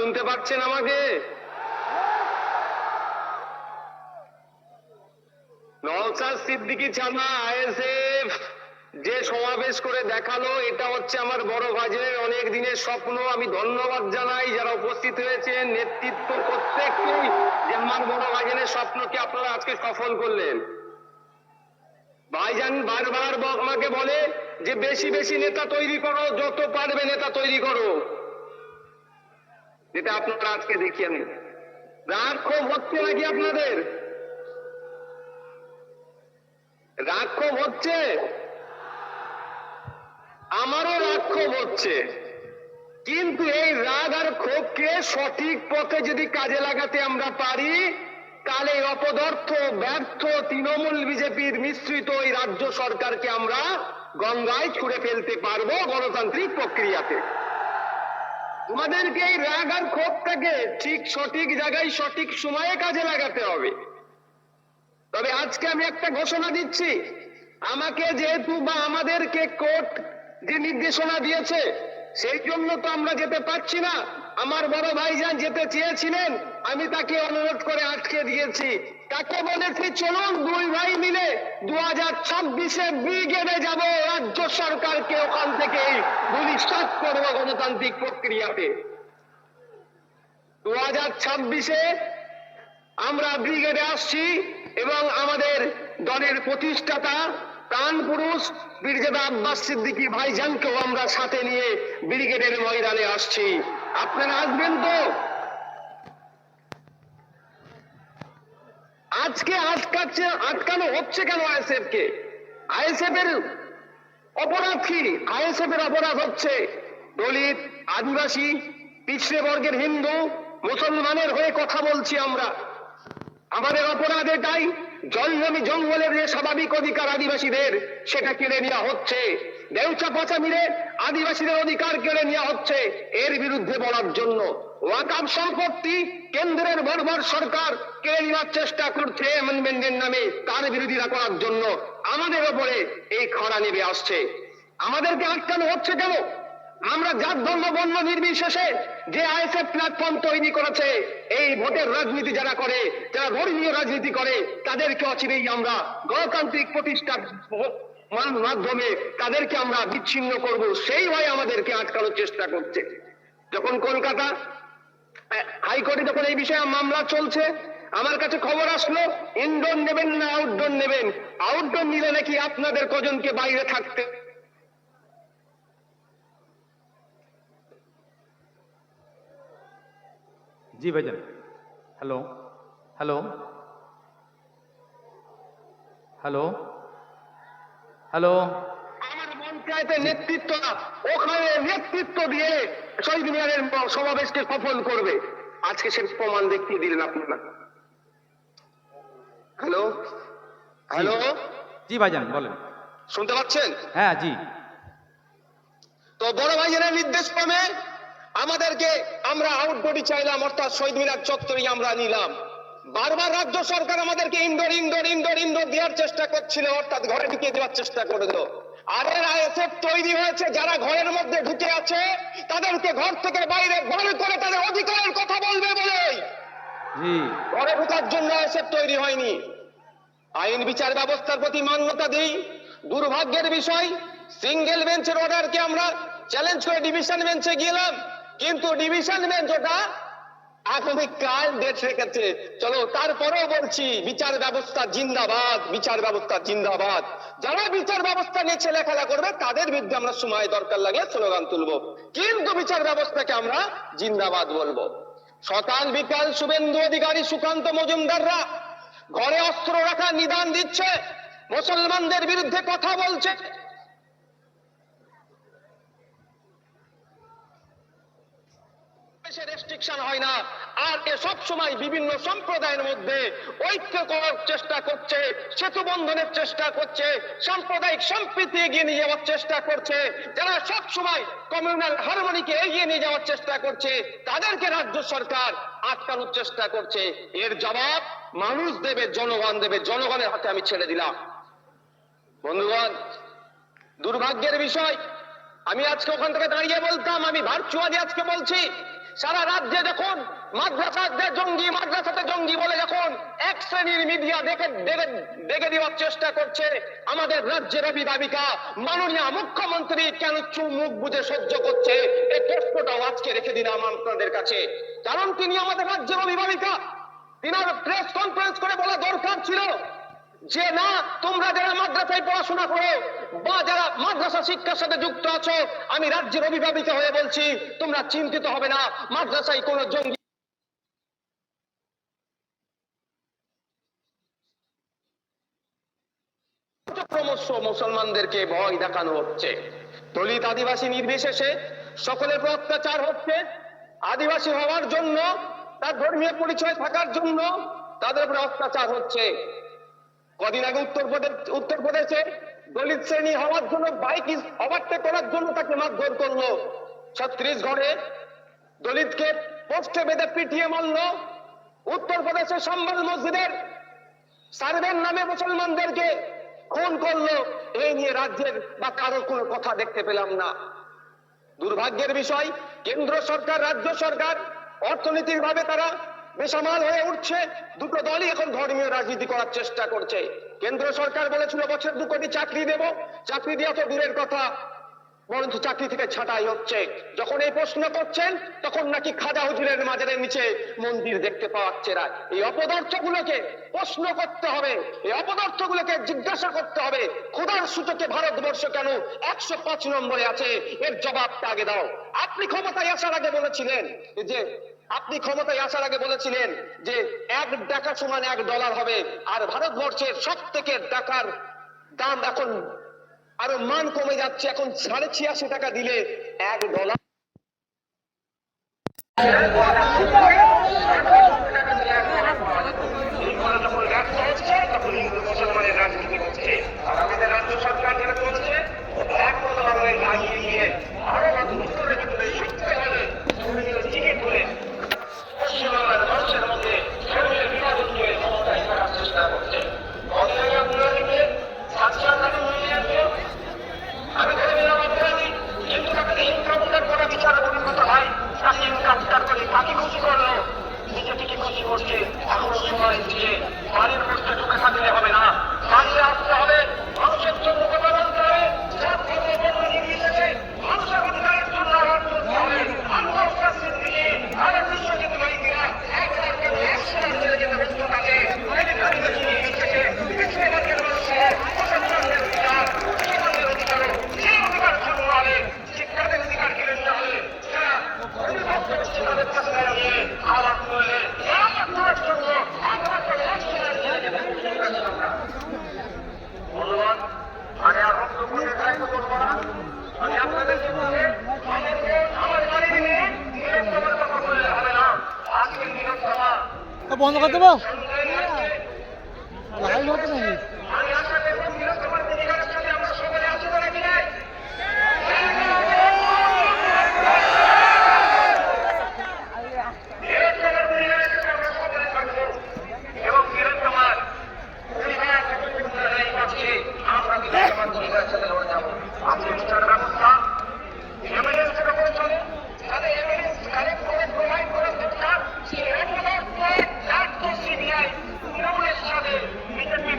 শুনতে পাচ্ছেন আমাকে? নওশাদ সিদ্দিকী ছাড়া আইএসএফ যে সমাবেশ করে দেখালো, এটা হচ্ছে আমার বড় ভাইদের অনেক দিনের স্বপ্ন। আমি ধন্যবাদ জানাই যারা উপস্থিত হয়েছেন, নেতৃত্ব প্রত্যেককেই, যে আমার বড় ভাইজানের স্বপ্নকে আপনারা আজকে সফল করলেন। ভাইজান বারবার আমাকে বলে যে বেশি বেশি নেতা তৈরি করো, যত পারবে নেতা তৈরি করো, যেটা আপনারা আজকে দেখিয়ে নেন। রাগ ক্ষোভ হচ্ছে নাকি আপনাদের? রাগ ক্ষোভ হচ্ছে? আমারও রাগ ক্ষোভ হচ্ছে, কিন্তু এই রাগ আর ক্ষোভকে সঠিক পথে যদি কাজে লাগাতে আমরা পারি, তাহলে অপদার্থ ব্যর্থ তৃণমূল বিজেপির মিশ্রিত এই রাজ্য সরকারকে আমরা গঙ্গায় ছুঁড়ে ফেলতে পারবো গণতান্ত্রিক প্রক্রিয়াতে। আমাদেরকে এই রাগ আর ক্ষোভটাকে ঠিক সঠিক জায়গায় সঠিক সময়ে কাজে লাগাতে হবে। তবে আজকে আমি একটা ঘোষণা দিচ্ছি, আমাকে যেহেতু বা আমাদেরকে কোর্ট যে নির্দেশনা দিয়েছে, সেই জন্য তো আমরা যেতে পারছি না। আমার বড় ভাইজান যেতে চেয়েছিলেন, আমি তাকে অনুরোধ করে আটকে দিয়েছি। তাকে বলেছি চলুন দুই ভাই মিলে 2026-এ ব্রিগেডে যাব, রাজ্য সরকারকে ওখান থেকে ভূমিষ্ঠ করবো গণতান্ত্রিক প্রক্রিয়াতে। 2026-এ আমরা ব্রিগেডে আসছি এবং আমাদের দলের প্রতিষ্ঠাতা প্রাণ পুরুষ বীরজাদা আব্বাস সিদ্দিকী ভাইজানকেও আমরা সাথে নিয়ে ব্রিগেডের ময়দানে আসছি। আপনারা আসবেন তো? আজকে আটকানো হচ্ছে কেন আইএসএফ কে? আইএসএফ এর অপরাধ কি? আইএসএফ এর অপরাধ হচ্ছে দলিত, আদিবাসী, পিছড়ে বর্গের হিন্দু, মুসলমানের হয়ে কথা বলছি আমরা। আমাদের অপরাধ এটাই, জলজমি জঙ্গলের যে স্বাভাবিক অধিকার আদিবাসীদের, সেটা কেড়ে নেওয়া হচ্ছে। দেউচা পচা মিলে আদিবাসীদের অধিকার কেড়ে নেওয়া হচ্ছে, এর বিরুদ্ধে বলার জন্য। ওয়াকফ সম্পত্তি কেন্দ্রের বর্বর সরকার কেড়ে নেওয়ার চেষ্টা করছে অ্যামেন্ডমেন্টের নামে, তার বিরোধিতা করার জন্য আমাদের ওপরে এই খরা নেমে আসছে। আমাদেরকে আটকানো হচ্ছে কেন? আমরা জাত ধর্ম বর্ণ নির্বিশেষে যে আইএসএফ প্ল্যাটফর্ম তৈরি করেছে, এই ভোটের রাজনীতি যারা করে, যারা ধর্মীয় রাজনীতি করে, তাদেরকে অচিরেই আমরা গণতান্ত্রিক প্রতিষ্ঠার মাধ্যমে তাদেরকে আমরা বিচ্ছিন্ন করব। সেই ভয় আমাদেরকে আটকানোর চেষ্টা করছে। যখন কলকাতা হাইকোর্টে যখন এই বিষয়ে মামলা চলছে, আমার কাছে খবর আসলো ইনডোর নেবেন না আউটডোর নেবেন। আউটডোর নিলে নাকি আপনাদের কজনকে বাইরে থাকতে। জি ভাইজান। Hello hello hello hello. আমার পঞ্চায়েতের নেতৃত্ব ওখানে নেতৃত্ব দিয়ে শহীদ মিনারের সমাবেশকে সফল করবে। আজকে সে প্রমাণ দেখিয়ে দিলেন আপনারা। Hello hello. জি ভাইজান বলেন। শুনতে পাচ্ছেন? হ্যাঁ জি। তো বড় ভাইজানের নির্দেশ ক্রমে আমাদেরকে আমরা আউটডোরই চাইলাম, অর্থাৎ শহীদ মিনার চত্বরই আমরা নিলাম। বারবার রাজ্য সরকার আমাদেরকে ইনডোর ইনডোর ইনডোর ইনডোর দেওয়ার চেষ্টা করছিল, অর্থাৎ ঘরে ঢুকিয়ে দেওয়ার চেষ্টা করলো। আর এর আইএসএফ তৈরি হয়েছে, যারা ঘরের মধ্যে ঢুকে আছে তাদেরকে ঘর থেকে বাইরে বের করে তাদের অধিকারের কথা বলবে বলেই জি। ঘরে ঢোকার জন্য আইএসএফ তৈরি হয়নি। আইন বিচার ব্যবস্থার প্রতি মান্যতা দিই। দুর্ভাগ্যের বিষয়, সিঙ্গেল বেঞ্চের অর্ডারকে আমরা চ্যালেঞ্জ করে ডিভিশন বেঞ্চে গেলাম, কিন্তু ডিভিশন বেঞ্চ ওটা আগামীকাল ডেট রেখেছে। চলো, তারপরেও বলছি বিচার ব্যবস্থা জিন্দাবাদ, বিচার ব্যবস্থা জিন্দাবাদ। যারা বিচার ব্যবস্থা নিয়ে ছেলেখেলা করবে তাদের বিরুদ্ধে আমরা সময় দরকার লাগলে স্লোগান তুলবো, কিন্তু বিচার ব্যবস্থাকে আমরা জিন্দাবাদ বলবো। সকাল বিকাল শুভেন্দু অধিকারী, সুকান্ত মজুমদাররা ঘরে অস্ত্র রাখা নিদান দিচ্ছে, মুসলমানদের বিরুদ্ধে কথা বলছে। রেস্ট্রিকশন হয় না, আর এ সব সময় বিভিন্ন সম্প্রদায়ের মধ্যে ঐক্য করার চেষ্টা করছে, সেতু বন্ধনের চেষ্টা করছে, সাম্প্রদায়িক সম্প্রীতি এগিয়ে নিয়ে যাওয়ার চেষ্টা করছে। যারা সব সময় কমিউনাল হারমোনিকে এগিয়ে নিয়ে যাওয়ার চেষ্টা করছে, তাদেরকে রাজ্য সরকার আটকানোর চেষ্টা করছে। এর জবাব মানুষ দেবে, জনগণ দেবে। জনগণের হাতে আমি ছেড়ে দিলাম। বন্ধুগণ, দুর্ভাগ্যের বিষয়, আমি আজকে ওখান থেকে দাঁড়িয়ে বলতাম, আমি ভার্চুয়ালি আজকে বলছি, সারা রাজ্যে দেখুন মাদ্রাসাতে জঙ্গি বলে যখন এক শ্রেণীর মিডিয়া দেখে দেওয়ার চেষ্টা করছে, আমাদের রাজ্যের অভিভাবিকা মাননীয় মুখ্যমন্ত্রী কেন মুখ বুঝে সহ্য করছে, এই প্রশ্নটাও আজকে রেখে দিলাম আপনাদের কাছে। কারণ তিনি আমাদের রাজ্যের অভিভাবিকা, তিনার প্রেস কনফারেন্স করে বলা দরকার ছিল যে না, তোমরা যারা মাদ্রাসায় পড়াশোনা করো বা যারা মাদ্রাসা শিক্ষার সাথে যুক্ত আছো, আমি রাজ্যের অভিভাবিকা হয়ে বলছি তোমরা চিন্তিত হবে না, মাদ্রাসায় কোনো জঙ্গি ক্রমশ মুসলমানদেরকে ভয় দেখানো হচ্ছে। দলিত আদিবাসী নির্বিশেষে সকলের উপর অত্যাচার হচ্ছে। আদিবাসী হওয়ার জন্য, তার ধর্মীয় পরিচয় থাকার জন্য তাদের উপরে অত্যাচার হচ্ছে। কদিন আগে উত্তরপ্রদেশে দলিত শ্রেণী হওয়ার জন্য বাইক ওভারটেক করার জন্য তাকে মারধর করলো। ছত্রিশগড়ে দলিতকে পোস্টে বেঁধে পিটিয়ে মারলো। উত্তরপ্রদেশের সম্বল মসজিদের সার্ভের নামে মুসলমানদেরকে খুন করলো। এই নিয়ে রাজ্যের বা কারোর কোনো কথা দেখতে পেলাম না। দুর্ভাগ্যের বিষয়, কেন্দ্র সরকার রাজ্য সরকার অর্থনৈতিক ভাবে তারা বেসামাল হয়ে উঠছে। দুটো দলই এখন ধর্মীয় রাজনীতি করার চেষ্টা করছে। কেন্দ্র সরকার বলেছিল বছর 2 কোটি চাকরি দেব, চাকরি দেওয়া তো দূরের কথা, বরঞ্চ চাকরি থেকে ছাঁটাই হচ্ছে। যখন এই প্রশ্ন করছেন তখন নাকি খাজা হুজুরের মাজারের নিচে মন্দির দেখতে পাওয়াচ্ছে না। এই অপদার্থগুলোকে প্রশ্ন করতে হবে, এই অপদার্থগুলোকে জিজ্ঞাসা করতে হবে, খোদার সূচকে ভারতবর্ষ কেন 105 নম্বরে আছে, এর জবাবটা আগে দাও। আপনি ক্ষমতায় আসার আগে বলেছিলেন যে 1 টাকা সমান $1 হবে, আর ভারতবর্ষের সব থেকে টাকার দাম এখন আরো মান কমে যাচ্ছে। এখন 86.5 টাকা দিলে $1। মুসলমানের রাজনীতি করছে, আর আমাদের রাজ্য সরকার যেটা করছে লাগিয়ে দিয়ে আরো উত্তরে শিখতে হবে ধর্মীয় জিকে করে পশ্চিমবাংলার মানুষের মধ্যে ধর্মীয় বিভাজন করে ক্ষমতায় করার চেষ্টা করছে। আমি ধরে নিলাম অপরাধী, কিন্তু তাকে ইনকাউন্টার করা বিচার অভিজ্ঞতা হয়, তাকে ইনকাউন্টার করে তাকে খুশি করলো, নিজেকে খুশি করছে। এখনো সময় দিয়ে বাড়ির মধ্যে ঢুকে থাকলে হবে না, বাড়িয়ে আসতে হবে, মানুষের জন্য কথা বলতে হবে, সব ধর্ম বর্ণ নির্বিশেষে মানুষের অধিকারের জন্য আওয়াজ তুলতে হবে। আন্তর্জাতিক দিকে ভারত বিশ্বজিৎ নায়িকরা একশো ছেড়ে যেতে ব্যস্ত থাকে। ধন্যবাদ। আমি আর বক্তব্য নির্ধারিত করবো না। আমি আপনাদেরকে বলে আমার বাড়ি নিয়ে নিরন্তরের কথা বললে হবে না। আজকের নিরন্তরা বন্ধ করে দেবো লাইভ হতো নাকি? আমি আশা করব নিরন্তরের অধিকারের সাথে আমরা সকলে আছি বলে কিনাই এবং নিরন্তর আমরা আপনি বিচার ব্যবস্থা এমএলএস থেকে পৌঁছানো তাদের এমএলএস কালেক্ট করে প্রোভাইড করা দরকার। সিবিআই তৃণমূলের সাথে বিজেপি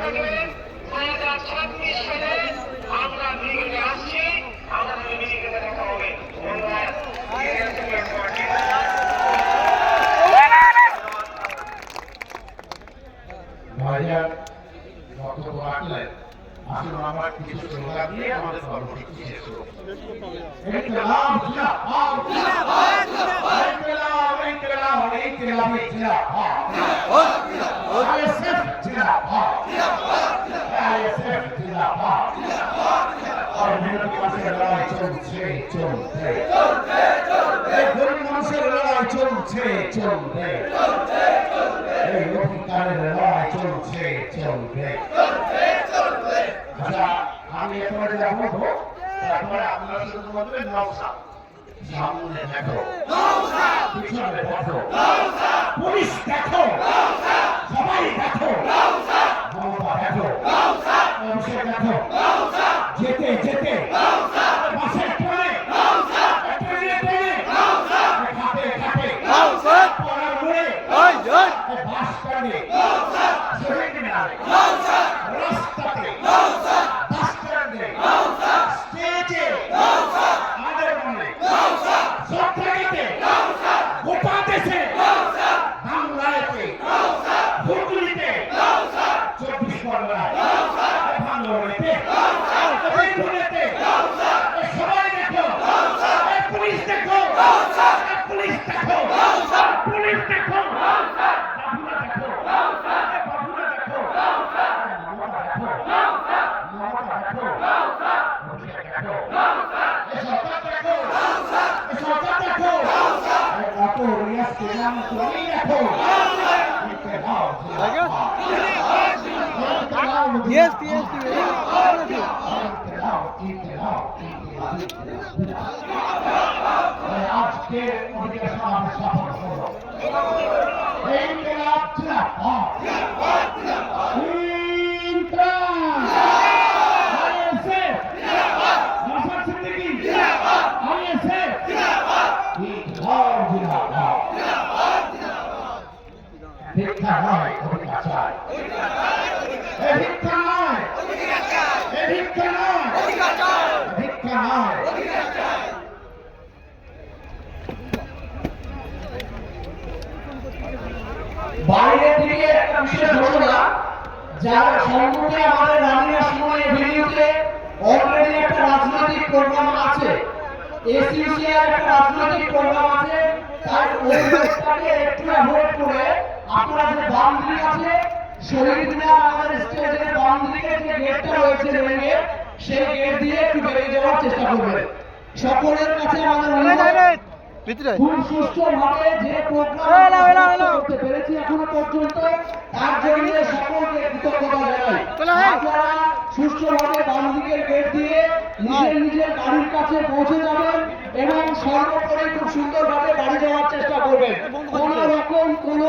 2026 সালে আমরা মিটিংয়ে আসছি, আমাদের মিটিংয়ে দেখা হবে। ধন্যবাদ। ভাইজান বক্তব্য রাখলেন, আসুন আমরা কিছু স্লোগান দিয়ে আমাদের কর্মসূচি শেষ করব। ইনকিলাব জিন্দাবাদ, ইনকিলাব ইনকিলাব ইনকিলাব জিন্দাবাদ, আইএসএফ জিন্দাবাদ, আইএসএফ জিন্দাবাদ। আর মেহনতি মানুষের লড়াই চলছে চলবে, এই গরিব মানুষের লড়াই চলছে চলবে, এই অধিকারের লড়াই চলছে চলবে। আচ্ছা, আমি এরপরে যা বলবো তারপরে আপনারা শুধু বলবেন নওশাদ। সামনে দেখো, পিছনে দেখো, পুলিশ দেখো, সবাই দেখো, মমতা দেখো, অভিষেক দেখো, যেতে যেতে বাসের ট্রেনে, ট্রেনে ট্রেনে, খাতে খাতে, পড়ার মোড়ে, বাস স্ট্যান্ডে, শহীদ মিনারে, রাস্তাতে, বাস স্ট্যান্ডে, স্টেজে, আন্দোলনে, সবজায়গাতে, গোটা দেশে, বাংলাতে, হুগলিতে, 24 পরগনায়, ভাঙড়েতে, বীরভূমেতে, সবাই দেখো, পুলিশ দেখো, পুলিশ দেখো, পুলিশ দেখো, বাবুরা দেখো, বাবুরা দেখো, মমতা দেখো, মমতা দেখো, অভিষেক দেখো, সরকার দেখো, সরকার দেখো, অটো রিয়াজ কেরাম তুমি দেখো, ইনকিলাব জিন্দাবাদ, Yes, yes, yes. ইনকিলাব ইনকিলাব আজকে অধিবেশন আমরা সফল হলো। ইনকিলাব জিন্দাবাদ, ইনকিলাব, আইএসএফ, নওশাদ সিদ্দিকী, আইএসএফ, ইনকিলাব জিন্দাবাদ। ভিক্ষা নয়, অধিকার চাই। এ ভিক্ষা নয়, এ ভিক্ষা নয়, ভিক্ষা নয়। বাইরের দিকে একটা বিশেষ ঘটনা, যার সম্মুখে আমাদের রানিয়া সময় ভিডিওতে অলরেডি একটা রাজনৈতিক প্রোগ্রাম আছে, এসইউসিআর একটা রাজনৈতিক প্রোগ্রাম আছে, তাই ওই লোকটাকে একটু অ্যাভয়েড করে আপনারা যে বাম দিক আছে, শহীদ মিনার আমাদের স্টেজের বাম দিকে যে গেটটা রয়েছে রেল গেট, সেই গেট দিয়ে একটু বেরিয়ে যাওয়ার চেষ্টা করবেন। সকলের কাছে আমাদের অনুরোধ, খুব সুষ্ঠুভাবে যে প্রোগ্রাম করতে পেরেছি এখনো পর্যন্ত, তার জন্য সকলকে কৃতজ্ঞতা জানাই। আপনারা সুষ্ঠুভাবে বাম দিকের গেট দিয়ে নিজের নিজের গাড়ির কাছে পৌঁছে যাবেন এবং সর্বোপরি খুব সুন্দরভাবে বাড়ি যাওয়ার চেষ্টা করবেন। কোনো রকম কোনো